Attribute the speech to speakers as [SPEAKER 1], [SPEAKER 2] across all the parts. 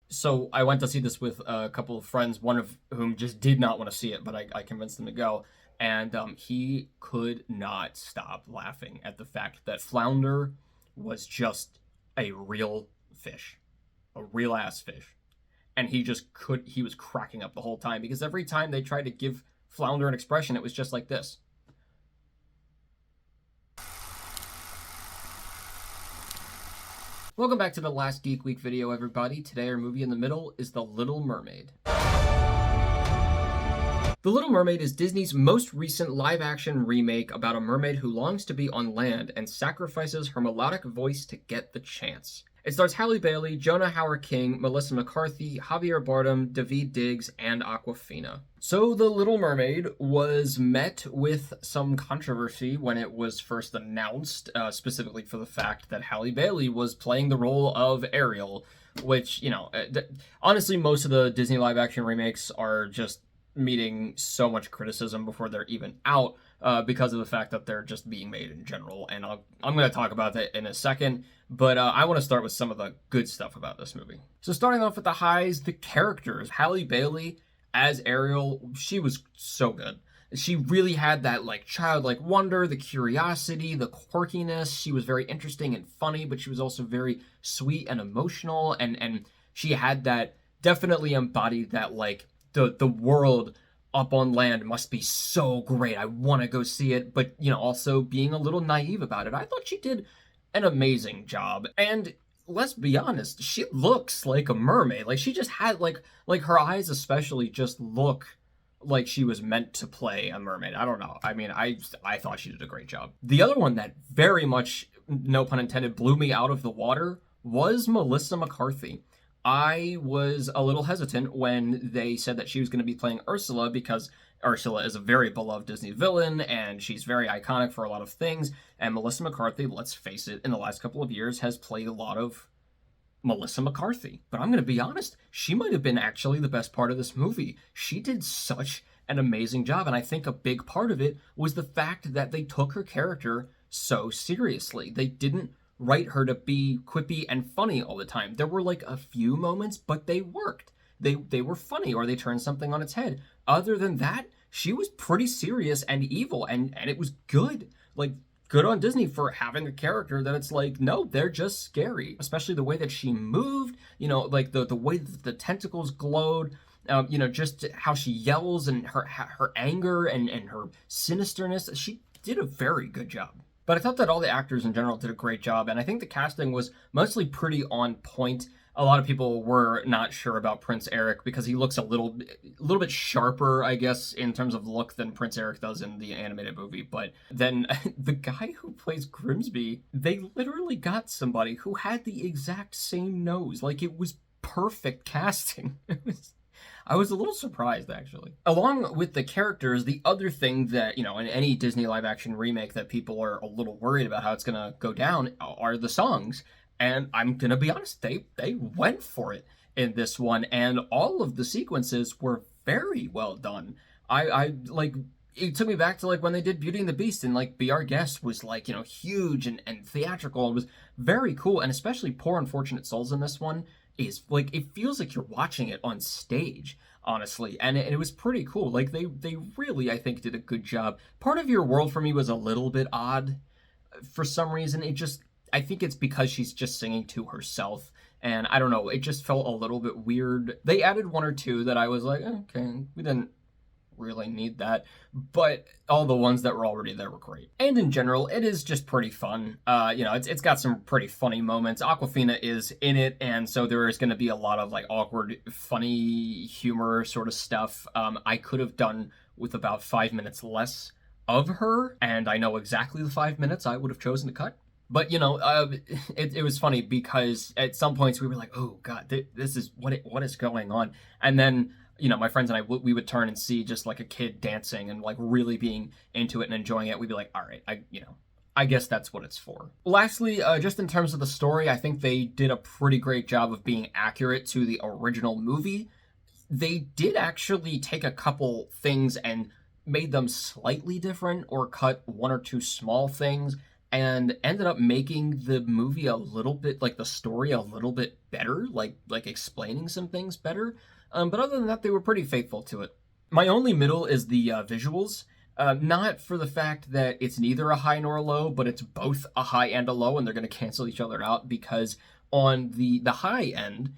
[SPEAKER 1] So I went to see this with a couple of friends, one of whom just did not want to see it, but I convinced him to go. And he could not stop laughing at the fact that Flounder was just a real fish, a real ass fish. And he was cracking up the whole time because every time they tried to give Flounder an expression, it was just like this. Welcome back to the last Geek Week video, everybody. Today our movie in the middle is The Little Mermaid. The Little Mermaid is Disney's most recent live-action remake about a mermaid who longs to be on land and sacrifices her melodic voice to get the chance. It stars Halle Bailey, Jonah Hauer-King, Melissa McCarthy, Javier Bardem, Daveed Diggs, and Awkwafina. So The Little Mermaid was met with some controversy when it was first announced, specifically for the fact that Halle Bailey was playing the role of Ariel, which, honestly, most of the Disney live-action remakes are just meeting so much criticism before they're even out because of the fact that they're just being made in general. And I'm going to talk about that in a second, but I want to start with some of the good stuff about this movie. So starting off with the highs, the characters. Halle Bailey as Ariel, she was so good. She really had that childlike wonder, the curiosity, the quirkiness. She was very interesting and funny, but she was also very sweet and emotional, and she had that, definitely embodied that the world up on land must be so great. I want to go see it, but also being a little naive about it. I thought she did an amazing job. And let's be honest, she looks like a mermaid. Like she just had like her eyes especially just look like she was meant to play a mermaid. I don't know. I mean, I thought she did a great job. The other one that very much, no pun intended, blew me out of the water was Melissa McCarthy. I was a little hesitant when they said that she was going to be playing Ursula because Ursula is a very beloved Disney villain and she's very iconic for a lot of things. And Melissa McCarthy, let's face it, in the last couple of years has played a lot of Melissa McCarthy. But I'm going to be honest, she might have been actually the best part of this movie. She did such an amazing job. And I think a big part of it was the fact that they took her character so seriously. They didn't write her to be quippy and funny all the time. There were a few moments, but they worked. They were funny, or they turned something on its head. Other than that, she was pretty serious and evil, and it was good. Good on Disney for having a character that it's no, they're just scary. Especially the way that she moved, the way that the tentacles glowed, just how she yells and her anger and her sinisterness. She did a very good job. But I thought that all the actors in general did a great job, and I think the casting was mostly pretty on point. A lot of people were not sure about Prince Eric because he looks a little bit sharper, I guess, in terms of look than Prince Eric does in the animated movie. But then the guy who plays Grimsby, they literally got somebody who had the exact same nose. It was perfect casting. I was a little surprised, actually. Along with the characters, the other thing that, in any Disney live-action remake that people are a little worried about how it's going to go down are the songs. And I'm going to be honest, they went for it in this one. And all of the sequences were very well done. It took me back to when they did Beauty and the Beast, and Be Our Guest was huge and theatrical. It was very cool. And especially Poor Unfortunate Souls in this one is it feels like you're watching it on stage, honestly, and it was pretty cool. They really, I think, did a good job. Part of Your World for me was a little bit odd for some reason. I think it's because she's just singing to herself, and I don't know, it just felt a little bit weird. They added one or two that I was like, okay, we didn't really need that, but all the ones that were already there were great. And in general, it is just pretty fun. It's got some pretty funny moments. Awkwafina is in it, and so there is going to be a lot of awkward, funny humor sort of stuff. I could have done with about 5 minutes less of her, and I know exactly the 5 minutes I would have chosen to cut. But, it was funny because at some points we were like, oh, God, this is what is going on? And then, my friends and I, we would turn and see just a kid dancing and really being into it and enjoying it. We'd be like, all right, I guess that's what it's for. Lastly, just in terms of the story, I think they did a pretty great job of being accurate to the original movie. They did actually take a couple things and made them slightly different or cut one or two small things. and ended up making the movie a little bit, like the story a little bit better, like explaining some things better. But other than that, they were pretty faithful to it. My only middle is the visuals. Not for the fact that it's neither a high nor a low, but it's both a high and a low, and they're going to cancel each other out, because on the high end,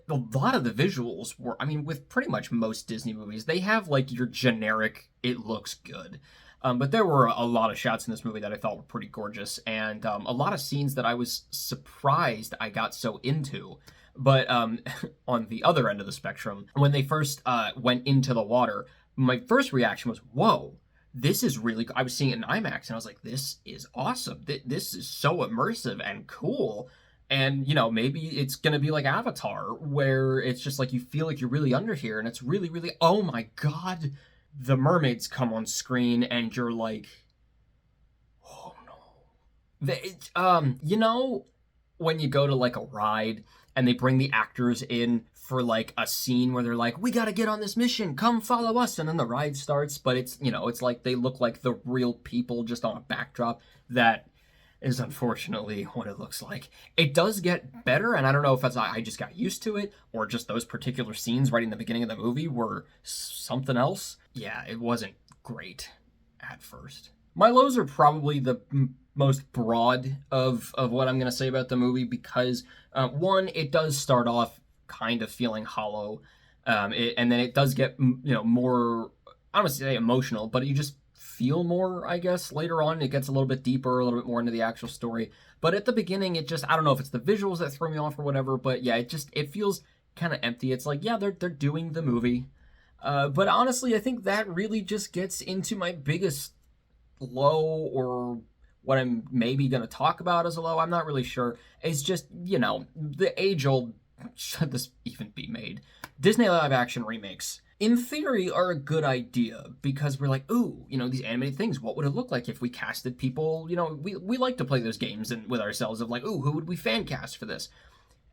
[SPEAKER 1] a lot of the visuals were, I mean, with pretty much most Disney movies, they have like your generic, it looks good. But there were a lot of shots in this movie that I thought were pretty gorgeous, and a lot of scenes that I was surprised I got so into. But on the other end of the spectrum, when they first went into the water, my first reaction was, whoa, this is really I was seeing it in IMAX, and I was like, this is awesome. This is so immersive and cool. And, you know, maybe it's going to be like Avatar, where it's just like you feel like you're really under here, and it's really, really, oh my God, the mermaids come on screen, and you're like, oh no. You know, when you go to like a ride, and they bring the actors in for like a scene where they're like, we gotta get on this mission, come follow us, and then the ride starts, but it's, you know, it's like they look like the real people just on a backdrop. That is unfortunately what it looks like. It does get better, and I don't know if that's I just got used to it, or just those particular scenes right in the beginning of the movie were something else. Yeah, it wasn't great at first. My lows are probably the most broad of what I'm going to say about the movie, because one, it does start off kind of feeling hollow, and then it does get, you know, more, I don't want to say emotional, but you just feel more, I guess. Later on, it gets a little bit deeper, a little bit more into the actual story. But at the beginning, it just, I don't know if it's the visuals that throw me off or whatever, but yeah, it feels kind of empty. It's like, yeah, they're doing the movie. But honestly, I think that really just gets into my biggest low, or what I'm maybe going to talk about as a low. I'm not really sure. It's just, you know, the age-old, should this even be made, Disney live-action remakes, in theory, are a good idea, because we're like, ooh, you know, these animated things, what would it look like if we casted people, you know, we like to play those games and with ourselves of like, ooh, who would we fan cast for this?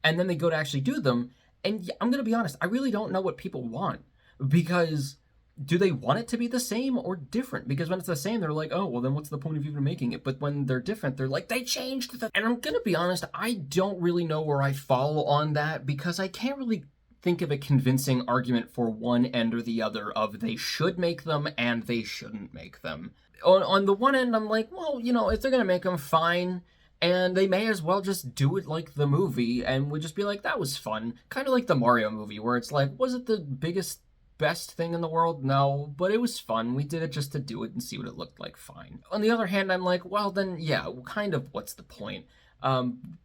[SPEAKER 1] And then they go to actually do them, and I'm going to be honest, I really don't know what people want, because do they want it to be the same or different? Because when it's the same, they're like, oh, well, then what's the point of even making it? But when they're different, they're like, they changed the... And I'm going to be honest, I don't really know where I fall on that, because I can't really think of a convincing argument for one end or the other of they should make them and they shouldn't make them. On the one end, I'm like, well, you know, if they're going to make them, fine. And they may as well just do it like the movie, and would just be like, that was fun. Kind of like the Mario movie, where it's like, was it the biggest, best thing in the world? No, but it was fun. We did it just to do it and see what it looked like. Fine. On the other hand, I'm like, well, then, yeah, kind of what's the point?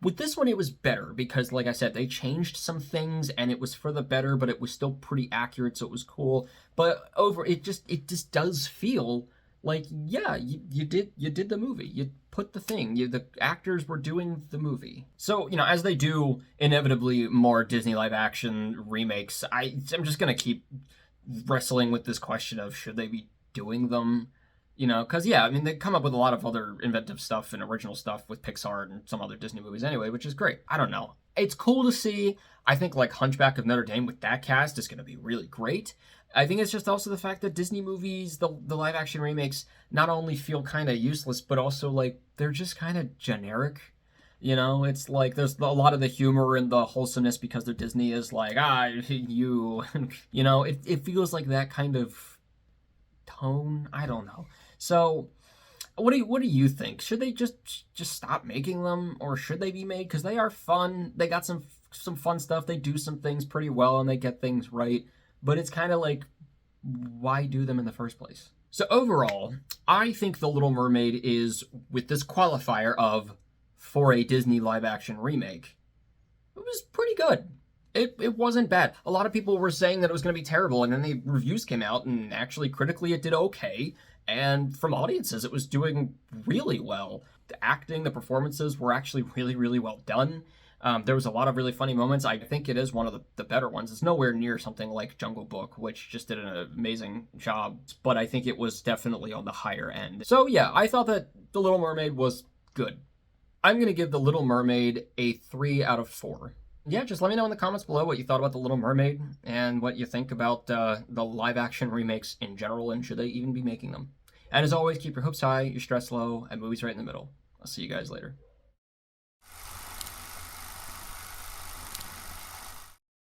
[SPEAKER 1] With this one, it was better, because, like I said, they changed some things, and it was for the better, but it was still pretty accurate, so it was cool. But it just does feel like, yeah, you did the movie. You put the thing. The actors were doing the movie. So, you know, as they do inevitably more Disney live action remakes, I'm just gonna keep wrestling with this question of, should they be doing them? You know, because, yeah, I mean, they come up with a lot of other inventive stuff and original stuff with Pixar and some other Disney movies anyway, which is great. I don't know. It's cool to see. I think, like, Hunchback of Notre Dame with that cast is going to be really great. I think it's just also the fact that Disney movies, the live-action remakes, not only feel kind of useless, but also, like, they're just kind of generic. You know, it's like there's a lot of the humor and the wholesomeness because they're Disney is like, you know, it feels like that kind of tone. I don't know. So, what do you think? Should they just stop making them, or should they be made? Because they are fun. They got some fun stuff. They do some things pretty well, and they get things right. But it's kind of like, why do them in the first place? So overall, I think The Little Mermaid is, with this qualifier of for a Disney live-action remake, it was pretty good. It wasn't bad. A lot of people were saying that it was going to be terrible, and then the reviews came out, and actually, critically, it did okay. And from audiences, it was doing really well. The acting, the performances were actually really, really well done. There was a lot of really funny moments. I think it is one of the better ones. It's nowhere near something like Jungle Book, which just did an amazing job, but I think it was definitely on the higher end. So yeah, I thought that The Little Mermaid was good. I'm going to give The Little Mermaid a 3 out of 4. Yeah, just let me know in the comments below what you thought about The Little Mermaid, and what you think about the live-action remakes in general, and should they even be making them. And as always, keep your hopes high, your stress low, and movies right in the middle. I'll see you guys later.